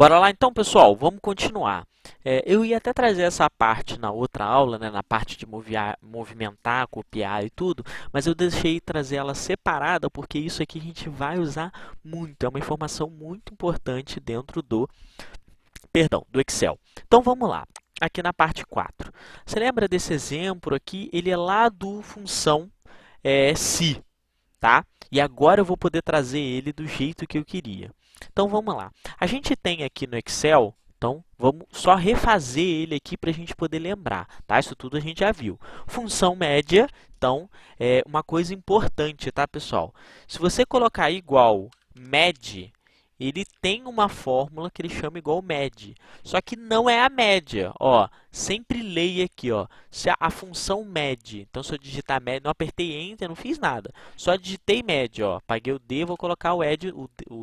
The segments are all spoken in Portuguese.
Bora lá então, pessoal, vamos continuar. Eu ia até trazer essa parte na outra aula, né, na parte de movimentar, copiar e tudo, mas eu deixei trazer ela separada porque isso aqui a gente vai usar muito. É uma informação muito importante dentro do Excel. Então vamos lá, aqui na parte 4. Você lembra desse exemplo aqui? Ele é lá do função se, tá? E agora eu vou poder trazer ele do jeito que eu queria. Então vamos lá. A gente tem aqui no Excel, então vamos só refazer ele aqui para a gente poder lembrar, tá? Isso tudo a gente já viu. Função média, então é uma coisa importante, tá, pessoal? Se você colocar igual med, ele tem uma fórmula que ele chama igual med, só que não é a média, ó. Sempre leia aqui, ó, se a função med. Então se eu digitar med, não apertei enter, não fiz nada. Só digitei med, ó, apaguei o D, vou colocar o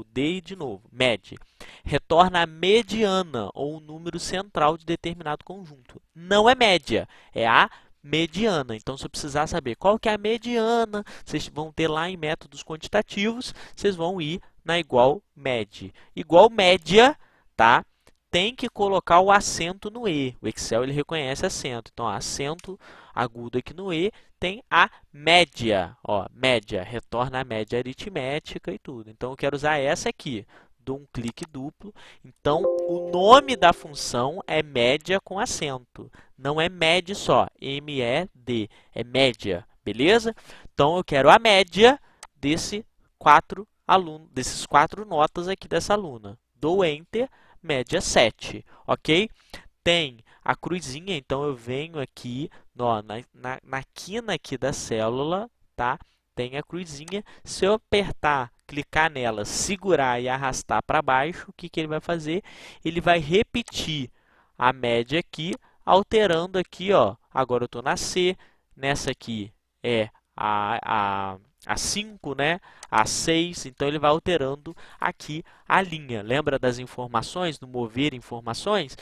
D de novo, med. Retorna a mediana ou o número central de determinado conjunto. Não é média, é a mediana. Então, se eu precisar saber qual que é a mediana, vocês vão ter lá em métodos quantitativos, vocês vão ir na igual med. Igual média, tá? Tem que colocar o acento no E. O Excel ele reconhece acento. Então, acento agudo aqui no E tem a média. Ó, média, retorna a média aritmética e tudo. Então, eu quero usar essa aqui. Dou um clique duplo. Então, o nome da função é média com acento. Não é med só, M-E-D. É média, beleza? Então, eu quero a média desses quatro notas aqui dessa aluna. Dou Enter, média 7, ok? Tem a cruzinha, então eu venho aqui ó, na quina aqui da célula, tá? Tem a cruzinha. Se eu apertar, clicar nela, segurar e arrastar para baixo, o que, que ele vai fazer? Ele vai repetir a média aqui, alterando aqui, ó. Agora eu estou na C, nessa aqui é a 5, né? A 6, então ele vai alterando aqui a linha. Lembra das informações, do mover informações?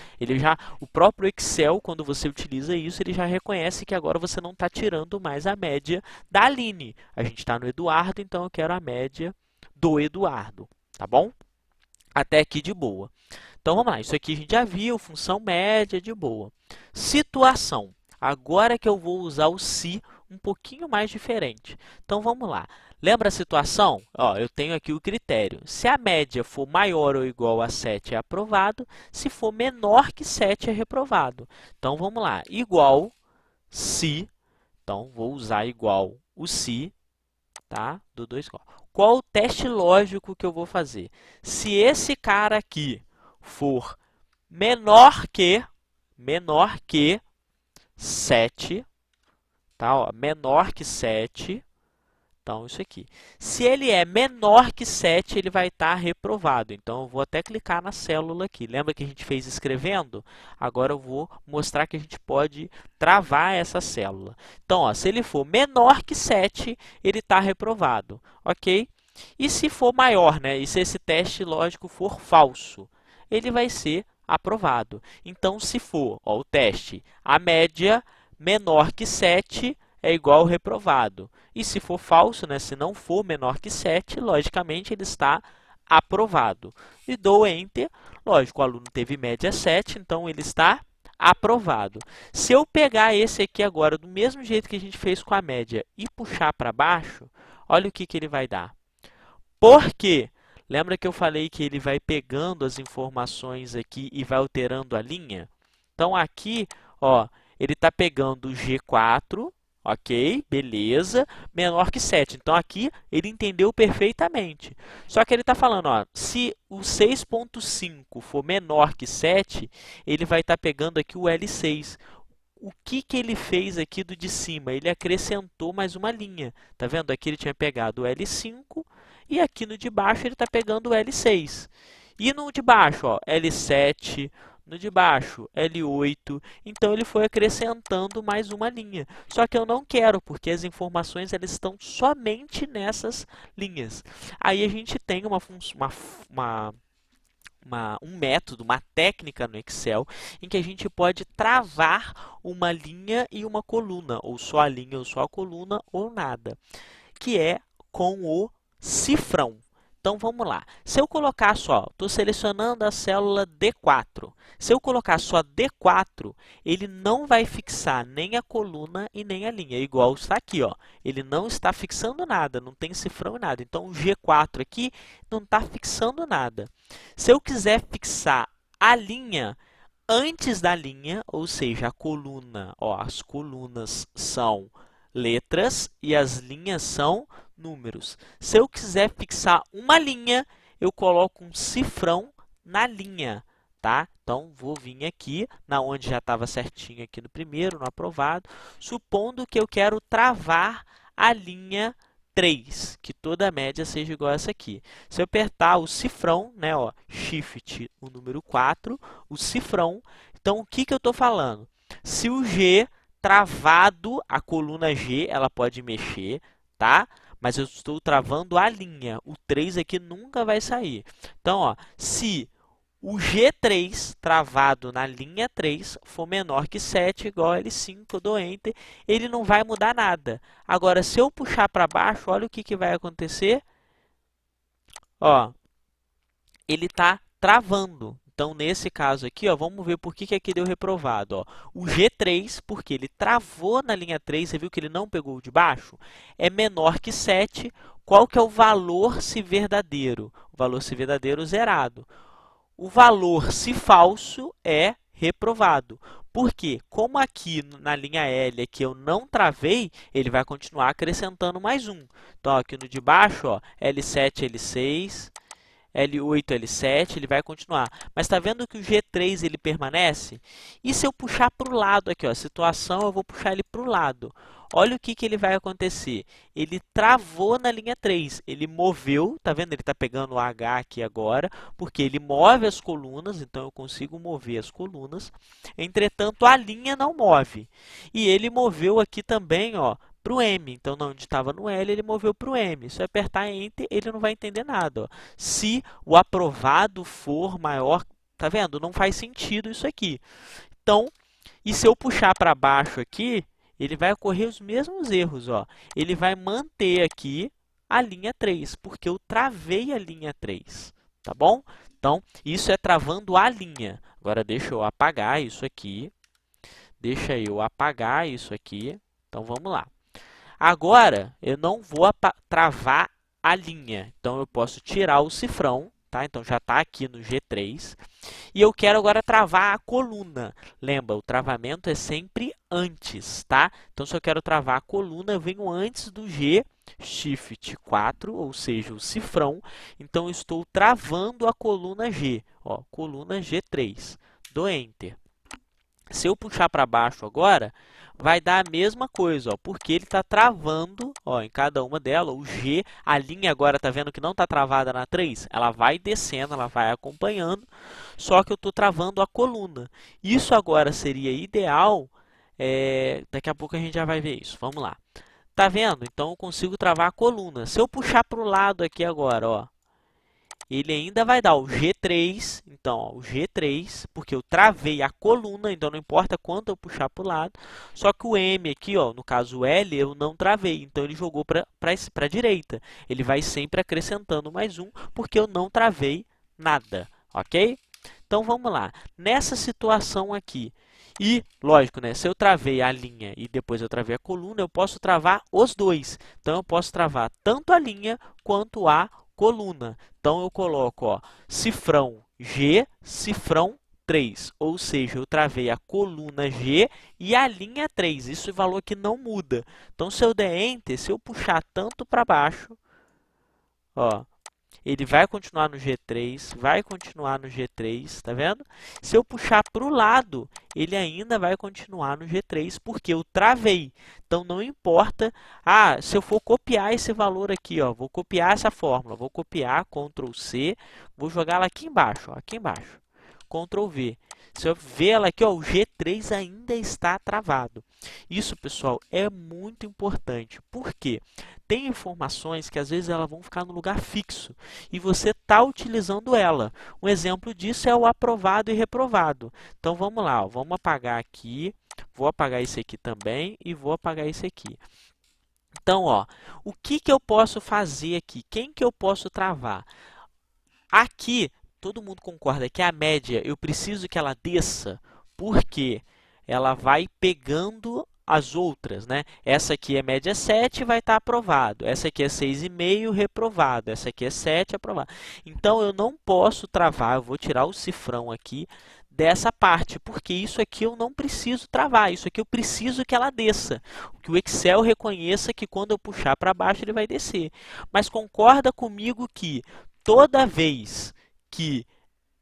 O próprio Excel, quando você utiliza isso, ele já reconhece que agora você não está tirando mais a média da Aline. A gente está no Eduardo, então eu quero a média do Eduardo, tá bom? Até aqui de boa. Então vamos lá, isso aqui a gente já viu, função média de boa. Situação. Agora que eu vou usar o se um pouquinho mais diferente. Então vamos lá. Lembra a situação? Ó, eu tenho aqui o critério. Se a média for maior ou igual a 7 é aprovado, se for menor que 7 é reprovado. Então vamos lá. Igual se, então vou usar igual o se, tá? Do 2 igual. Qual o teste lógico que eu vou fazer? Se esse cara aqui for menor que 7, tá? Ó, menor que 7, então isso aqui. Se ele é menor que 7, ele vai estar reprovado. Então eu vou até clicar na célula aqui. Lembra que a gente fez escrevendo? Agora eu vou mostrar que a gente pode travar essa célula. Então, ó, se ele for menor que 7, ele está reprovado, ok? E se for maior, né? E se esse teste lógico for falso, ele vai ser aprovado. Então, se for ó, o teste, a média menor que 7 é igual ao reprovado. E se for falso, né, se não for menor que 7, logicamente ele está aprovado. E dou Enter. Lógico, o aluno teve média 7, então ele está aprovado. Se eu pegar esse aqui agora, do mesmo jeito que a gente fez com a média, e puxar para baixo, olha o que, que ele vai dar. Por quê? Lembra que eu falei que ele vai pegando as informações aqui e vai alterando a linha? Então, aqui, ó, ele está pegando o G4, ok, beleza, menor que 7. Então, aqui ele entendeu perfeitamente. Só que ele está falando, ó, se o 6.5 for menor que 7, ele vai estar pegando aqui o L6. O que, que ele fez aqui do de cima? Ele acrescentou mais uma linha. Tá vendo? Aqui ele tinha pegado o L5 e aqui no de baixo ele está pegando o L6. E no de baixo, ó, L7, no de baixo, L8. Então, ele foi acrescentando mais uma linha. Só que eu não quero, porque as informações elas estão somente nessas linhas. Aí, a gente tem um método, uma técnica no Excel, em que a gente pode travar uma linha e uma coluna, ou só a linha ou só a coluna, ou nada, que é com o cifrão. Então, vamos lá. Se eu colocar só, estou selecionando a célula D4. Se eu colocar só D4, ele não vai fixar nem a coluna e nem a linha, igual está aqui, ó. Ele não está fixando nada, não tem cifrão e nada. Então, o G4 aqui não está fixando nada. Se eu quiser fixar a linha antes da linha, ou seja, a coluna, ó, as colunas são letras e as linhas são números. Se eu quiser fixar uma linha, eu coloco um cifrão na linha, tá? Então, vou vir aqui, na onde já estava certinho aqui no primeiro, no aprovado, supondo que eu quero travar a linha 3, que toda a média seja igual a essa aqui. Se eu apertar o cifrão, né, ó, Shift, o número 4, o cifrão, então o que eu estou falando? Se o G travado, a coluna G, ela pode mexer, tá? Mas eu estou travando a linha. O 3 aqui nunca vai sair. Então, ó, se o G3 travado na linha 3 for menor que 7, igual a L5, eu dou Enter, ele não vai mudar nada. Agora, se eu puxar para baixo, olha o que vai acontecer. Ó, ele está travando. Então, nesse caso aqui, ó, vamos ver por que aqui deu reprovado. Ó. O G3, porque ele travou na linha 3, você viu que ele não pegou o de baixo, é menor que 7. Qual que é o valor se verdadeiro? O valor se verdadeiro zerado. O valor se falso é reprovado. Por quê? Como aqui na linha L aqui eu não travei, ele vai continuar acrescentando mais um. Então, aqui no de baixo, ó, L7, L6... L8, L7, ele vai continuar. Mas está vendo que o G3 ele permanece? E se eu puxar para o lado aqui, ó, situação, eu vou puxar ele para o lado. Olha o que ele vai acontecer. Ele travou na linha 3, ele moveu, tá vendo? Ele está pegando o H aqui agora, porque ele move as colunas, então eu consigo mover as colunas. Entretanto, a linha não move. E ele moveu aqui também, ó, para o M. Então, onde estava no L, ele moveu para o M. Se eu apertar Enter, ele não vai entender nada. Ó. Se o aprovado for maior, tá vendo? Não faz sentido isso aqui. Então, e se eu puxar para baixo aqui, ele vai ocorrer os mesmos erros. Ó. Ele vai manter aqui a linha 3, porque eu travei a linha 3. Tá bom? Então, isso é travando a linha. Agora, deixa eu apagar isso aqui. Deixa eu apagar isso aqui. Então, vamos lá. Agora, eu não vou travar a linha. Então, eu posso tirar o cifrão, tá? Então, já está aqui no G3. E eu quero agora travar a coluna. Lembra, o travamento é sempre antes, tá? Então, se eu quero travar a coluna, eu venho antes do G, Shift 4, ou seja, o cifrão. Então, eu estou travando a coluna G, ó, coluna G3. Dou Enter. Se eu puxar para baixo agora, vai dar a mesma coisa, ó, porque ele está travando, ó, em cada uma delas, o G, a linha agora está vendo que não está travada na 3, ela vai descendo, ela vai acompanhando, só que eu estou travando a coluna. Isso agora seria ideal, daqui a pouco a gente já vai ver isso, vamos lá. Tá vendo? Então eu consigo travar a coluna. Se eu puxar para o lado aqui agora, ó, ele ainda vai dar o G3, então, ó, o G3, porque eu travei a coluna, então não importa quanto eu puxar para o lado, só que o M aqui, ó, no caso o L, eu não travei, então ele jogou para a direita. Ele vai sempre acrescentando mais um, porque eu não travei nada, ok? Então, vamos lá. Nessa situação aqui, e, lógico, né, se eu travei a linha e depois eu travei a coluna, eu posso travar os dois. Então, eu posso travar tanto a linha quanto a coluna. Então, eu coloco, ó, cifrão G, cifrão 3. Ou seja, eu travei a coluna G e a linha 3. Isso é o valor que não muda. Então, se eu der Enter, se eu puxar tanto para baixo, ó, ele vai continuar no G3, vai continuar no G3, tá vendo? Se eu puxar para o lado, ele ainda vai continuar no G3, porque eu travei. Então, não importa, se eu for copiar esse valor aqui, ó, vou copiar essa fórmula, vou copiar, Ctrl C, vou jogar ela aqui embaixo, ó, aqui embaixo, Ctrl V. Se eu ver ela aqui, ó, o G3 ainda está travado. Isso, pessoal, é muito importante. Por quê? Tem informações que às vezes elas vão ficar no lugar fixo e você está utilizando ela. Um exemplo disso é o aprovado e reprovado. Então, vamos lá, ó, vamos apagar aqui, vou apagar esse aqui também e vou apagar esse aqui. Então, ó, o que que eu posso fazer aqui? Quem que eu posso travar? Aqui, todo mundo concorda que a média eu preciso que ela desça, porque ela vai pegando as outras, né? Essa aqui é média 7, vai estar aprovado. Essa aqui é 6,5, reprovado. Essa aqui é 7, aprovado. Então, eu não posso travar, eu vou tirar o cifrão aqui dessa parte, porque isso aqui eu não preciso travar, isso aqui eu preciso que ela desça, que o Excel reconheça que quando eu puxar para baixo ele vai descer. Mas concorda comigo que toda vez que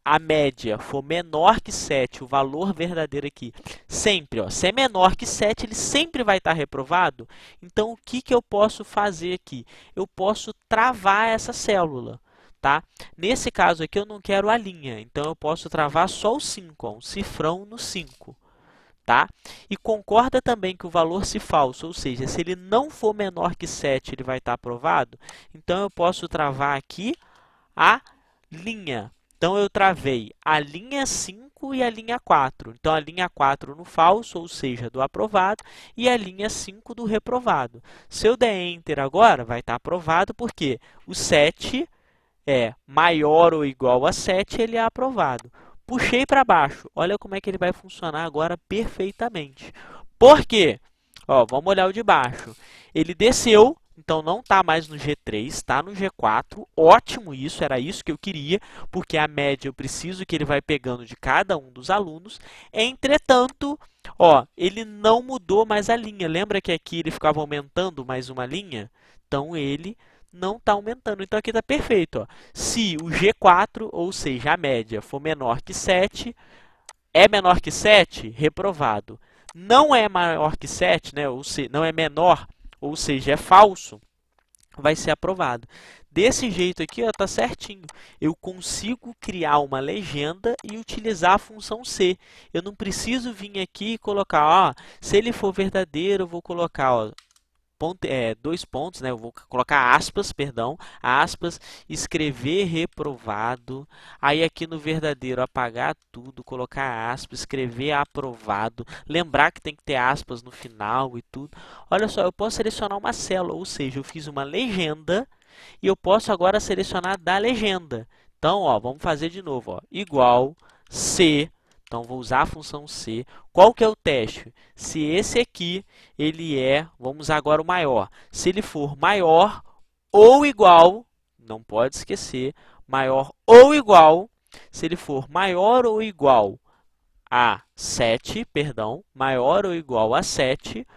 a média for menor que 7, o valor verdadeiro aqui, sempre, ó, se é menor que 7, ele sempre vai estar reprovado. Então, o que que eu posso fazer aqui? Eu posso travar essa célula. Tá? Nesse caso aqui, eu não quero a linha, então eu posso travar só o 5, ó, um cifrão no 5. Tá? E concorda também que o valor se falso, ou seja, se ele não for menor que 7, ele vai estar aprovado? Então, eu posso travar aqui a linha. Então, eu travei a linha 5 e a linha 4. Então, a linha 4 no falso, ou seja, do aprovado, e a linha 5 do reprovado. Se eu der Enter agora, vai estar aprovado, porque o 7 é maior ou igual a 7, ele é aprovado. Puxei para baixo. Olha como é que ele vai funcionar agora perfeitamente. Por quê? Ó, vamos olhar o de baixo. Ele desceu, então não está mais no G3, está no G4. Ótimo isso, era isso que eu queria, porque a média eu preciso que ele vai pegando de cada um dos alunos. Entretanto, ó, ele não mudou mais a linha. Lembra que aqui ele ficava aumentando mais uma linha? Então, ele não está aumentando. Então, aqui está perfeito. Ó. Se o G4, ou seja, a média, for menor que 7, é menor que 7, reprovado. Não é maior que 7, né? Ou se, não é menor, ou seja, é falso, vai ser aprovado. Desse jeito aqui, está certinho. Eu consigo criar uma legenda e utilizar a função se. Eu não preciso vir aqui e colocar, ó, se ele for verdadeiro, eu vou colocar, ó, dois pontos, né? Eu vou colocar aspas, perdão, aspas, escrever reprovado. Aí aqui no verdadeiro apagar tudo, colocar aspas, escrever aprovado. Lembrar que tem que ter aspas no final e tudo. Olha só, eu posso selecionar uma célula, ou seja, eu fiz uma legenda e eu posso agora selecionar da legenda. Então, ó, vamos fazer de novo, ó, igual se. Então, vou usar a função se. Qual que é o teste? Se esse aqui, ele é, vamos usar agora o maior. Se ele for maior ou igual, não pode esquecer, maior ou igual, se ele for maior ou igual a 7, perdão, maior ou igual a 7,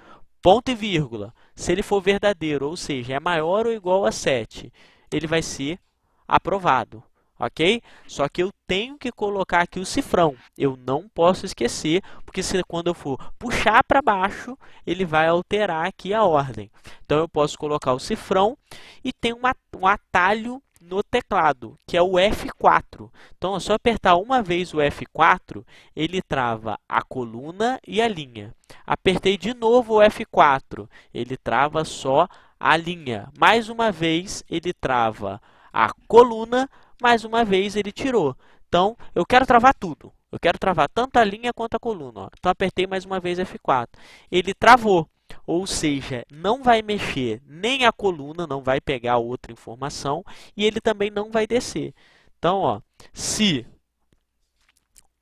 ponto e vírgula. Se ele for verdadeiro, ou seja, é maior ou igual a 7, ele vai ser aprovado. Ok? Só que eu tenho que colocar aqui o cifrão. Eu não posso esquecer, porque quando eu for puxar para baixo, ele vai alterar aqui a ordem. Então, eu posso colocar o cifrão e tem um atalho no teclado, que é o F4. Então, é só apertar uma vez o F4, ele trava a coluna e a linha. Apertei de novo o F4, ele trava só a linha. Mais uma vez, ele trava a coluna, mais uma vez ele tirou. Então, eu quero travar tudo. Eu quero travar tanto a linha quanto a coluna. Ó. Então, apertei mais uma vez F4. Ele travou, ou seja, não vai mexer nem a coluna, não vai pegar outra informação, e ele também não vai descer. Então, ó, se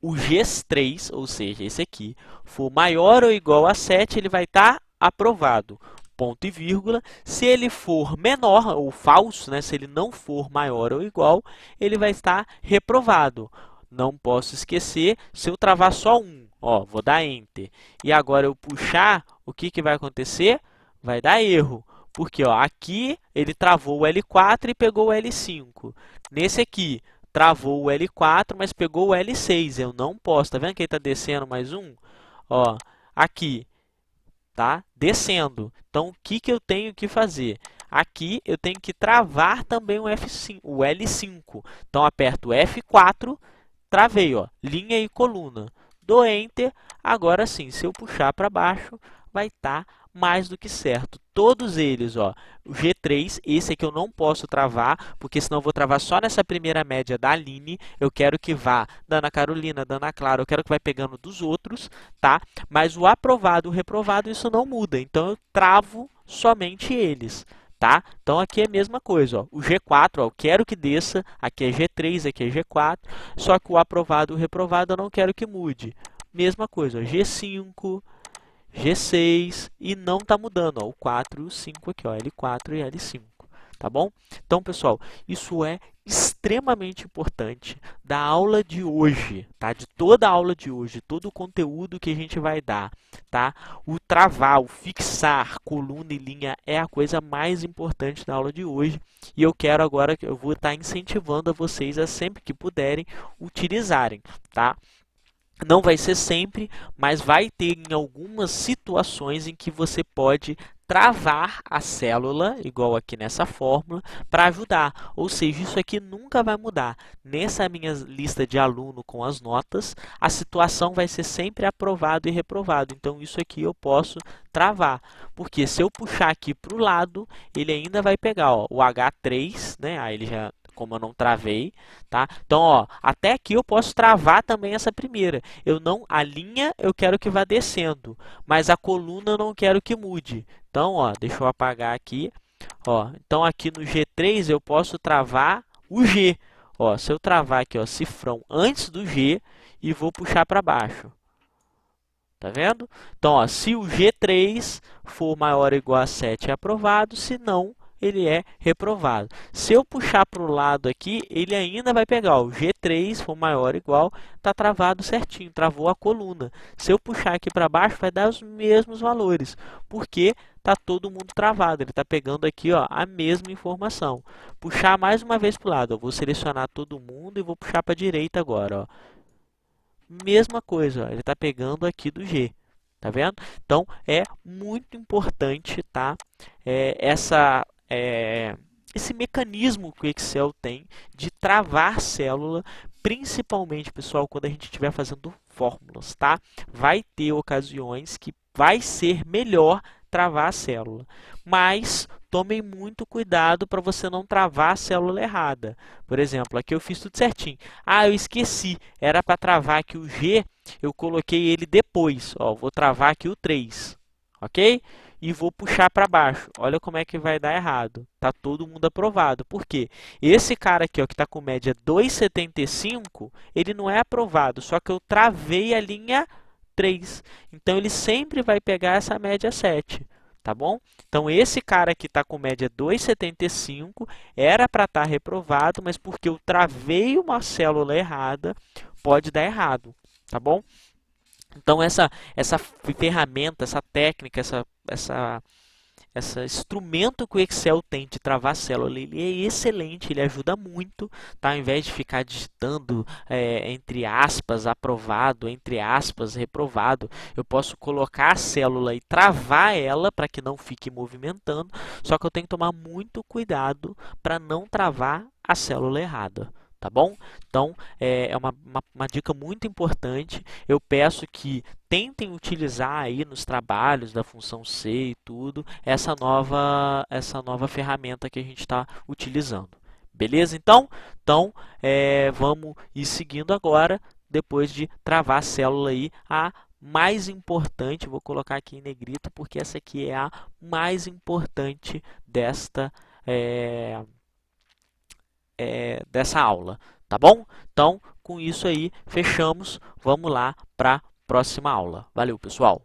o G3, ou seja, esse aqui, for maior ou igual a 7, ele vai estar aprovado. Ponto e vírgula. Se ele for menor ou falso, né, se ele não for maior ou igual, ele vai estar reprovado. Não posso esquecer, se eu travar só um, ó, vou dar Enter, e agora eu puxar, o que, que vai acontecer? Vai dar erro, porque ó, aqui ele travou o L4 e pegou o L5. Nesse aqui, travou o L4, mas pegou o L6. Eu não posso. Tá vendo que ele está descendo mais um? Ó, aqui, tá? Descendo. Então, o que, que eu tenho que fazer? Aqui, eu tenho que travar também o F5, o L5. Então, aperto F4, travei, ó, linha e coluna. Dou Enter. Agora sim, se eu puxar para baixo, vai estar mais do que certo. Todos eles, ó, o G3, esse aqui eu não posso travar, porque senão eu vou travar só nessa primeira média da Aline. Eu quero que vá da Ana Carolina, da Ana Clara, eu quero que vai pegando dos outros, tá? Mas o aprovado, o reprovado, isso não muda. Então, eu travo somente eles. Tá? Então aqui é a mesma coisa, ó. O G4, ó, eu quero que desça, aqui é G3, aqui é G4, só que o aprovado e o reprovado eu não quero que mude. Mesma coisa, ó, G5, G6 e não está mudando, ó, o 4 e o 5 aqui, ó, L4 e L5, tá bom? Então, pessoal, isso é extremamente importante da aula de hoje, tá? De toda a aula de hoje, todo o conteúdo que a gente vai dar, tá? O travar, o fixar coluna e linha é a coisa mais importante da aula de hoje e eu quero agora, eu vou estar incentivando a vocês a sempre que puderem utilizarem, tá? Não vai ser sempre, mas vai ter em algumas situações em que você pode travar a célula, igual aqui nessa fórmula, para ajudar. Ou seja, isso aqui nunca vai mudar. Nessa minha lista de aluno com as notas, a situação vai ser sempre aprovado e reprovado. Então, isso aqui eu posso travar. Porque se eu puxar aqui para o lado, ele ainda vai pegar ó, o H3, né? Aí ele já como eu não travei, tá? Então, ó, até aqui eu posso travar também essa primeira. Eu não, a linha eu quero que vá descendo, mas a coluna eu não quero que mude. Então, ó, deixa eu apagar aqui, ó. Então aqui no G3 eu posso travar o G. Ó, se eu travar aqui, ó, cifrão antes do G e vou puxar para baixo. Tá vendo? Então, ó, se o G3 for maior ou igual a 7 é aprovado, se não, ele é reprovado. Se eu puxar para o lado aqui, ele ainda vai pegar. Ó, o G3 for maior ou igual, está travado certinho, travou a coluna. Se eu puxar aqui para baixo, vai dar os mesmos valores, porque está todo mundo travado. Ele está pegando aqui ó, a mesma informação. Puxar mais uma vez para o lado, eu vou selecionar todo mundo e vou puxar para a direita agora. Ó. Mesma coisa, ó, ele está pegando aqui do G. Tá vendo? Então, é muito importante, tá? Esse mecanismo que o Excel tem de travar célula, principalmente, pessoal, quando a gente estiver fazendo fórmulas, tá? Vai ter ocasiões que vai ser melhor travar a célula, mas tomem muito cuidado para você não travar a célula errada. Por exemplo, aqui eu fiz tudo certinho. Ah, eu esqueci, era para travar aqui o G, eu coloquei ele depois. Ó, vou travar aqui o 3, ok? E vou puxar para baixo. Olha como é que vai dar errado. Tá todo mundo aprovado. Por quê? Esse cara aqui, ó, que está com média 2,75, ele não é aprovado, só que eu travei a linha 3. Então, ele sempre vai pegar essa média 7. Tá bom? Então, esse cara aqui está com média 2,75, era para estar reprovado, mas porque eu travei uma célula errada, pode dar errado. Tá bom? Então, essa ferramenta, essa técnica, esse instrumento que o Excel tem de travar célula, ele é excelente, ele ajuda muito, tá? Ao invés de ficar digitando entre aspas aprovado, entre aspas reprovado, eu posso colocar a célula e travar ela para que não fique movimentando, só que eu tenho que tomar muito cuidado para não travar a célula errada. Tá bom? Então, é uma dica muito importante. Eu peço que tentem utilizar aí nos trabalhos da função C e tudo, essa nova ferramenta que a gente está utilizando. Beleza? Então vamos ir seguindo agora, depois de travar a célula aí, a mais importante, vou colocar aqui em negrito, porque essa aqui é a mais importante dessa aula, tá bom? Então, com isso aí, fechamos. Vamos lá para a próxima aula. Valeu, pessoal!